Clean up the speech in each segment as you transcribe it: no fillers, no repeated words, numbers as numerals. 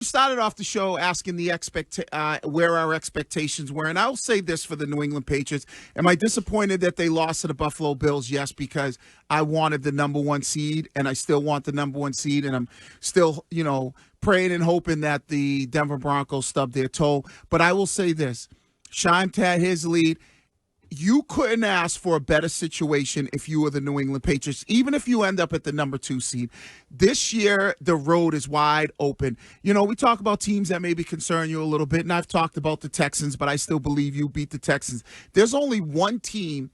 Started off the show asking where our expectations were, and I'll say this for the New England Patriots: am I disappointed that they lost to the Buffalo Bills? Yes, because I wanted the number one seed, and I still want the number one seed, and I'm still, praying and hoping that the Denver Broncos stub their toe. But I will say this: Shime had his lead. You couldn't ask for a better situation if you were the New England Patriots, even if you end up at the number 2 seed. This year, the road is wide open. We talk about teams that maybe concern you a little bit, and I've talked about the Texans, but I still believe you beat the Texans. There's only one team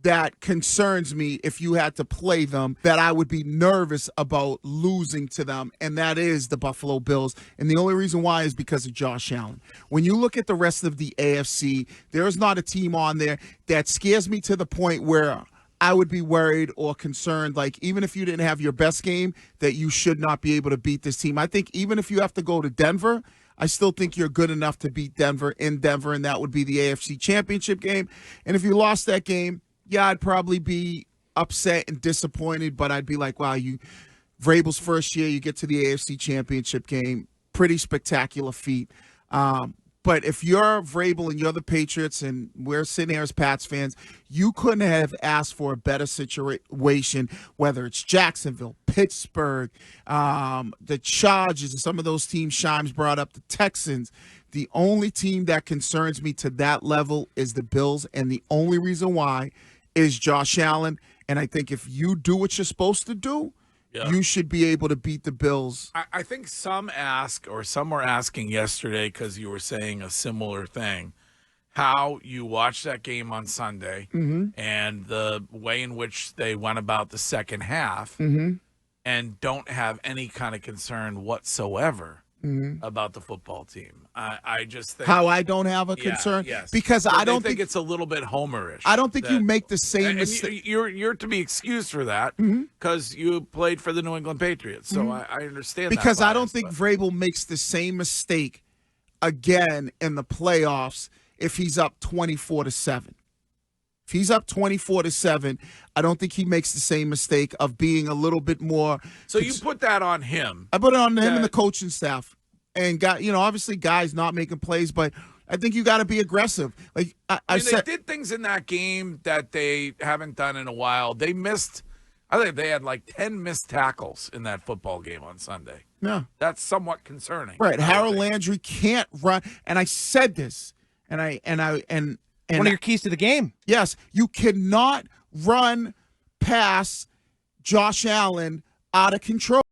that concerns me if you had to play them, that I would be nervous about losing to them, and that is the Buffalo Bills. And the only reason why is because of Josh Allen. When you look at the rest of the AFC, there is not a team on there that scares me to the point where I would be worried or concerned, like even if you didn't have your best game, that you should not be able to beat this team. I think even if you have to go to Denver, I still think you're good enough to beat Denver in Denver, and that would be the AFC Championship game. And if you lost that game, yeah, I'd probably be upset and disappointed, but I'd be like, wow, Vrabel's first year, you get to the AFC Championship game. Pretty spectacular feat. But if you're Vrabel and you're the Patriots and we're sitting here as Pats fans, you couldn't have asked for a better situation, whether it's Jacksonville, Pittsburgh, the Chargers, and some of those teams Shimes brought up, the Texans. The only team that concerns me to that level is the Bills, and the only reason why is Josh Allen. And I think if you do what you're supposed to do, you should be able to beat the Bills. I think some were asking yesterday, because you were saying a similar thing, how you watched that game on Sunday and the way in which they went about the second half and don't have any kind of concern whatsoever about the football team. I just think how I don't have a concern because I don't think it's a little bit homerish. I don't think you make the same mistake. You're to be excused for that because you played for the New England Patriots. So I understand because that bias, I don't think Vrabel makes the same mistake again in the playoffs if he's up 24-7. If he's up 24-7, I don't think he makes the same mistake of being a little bit more. So you put that on him. I put it on him and the coaching staff, and obviously guys not making plays, but I think you got to be aggressive. Like I said, they did things in that game that they haven't done in a while. They missed. I think they had like 10 missed tackles in that football game on Sunday. Yeah, that's somewhat concerning. Right, Harold Landry can't run, and I said this, and one of your keys to the game. Yes, you cannot run past Josh Allen out of control.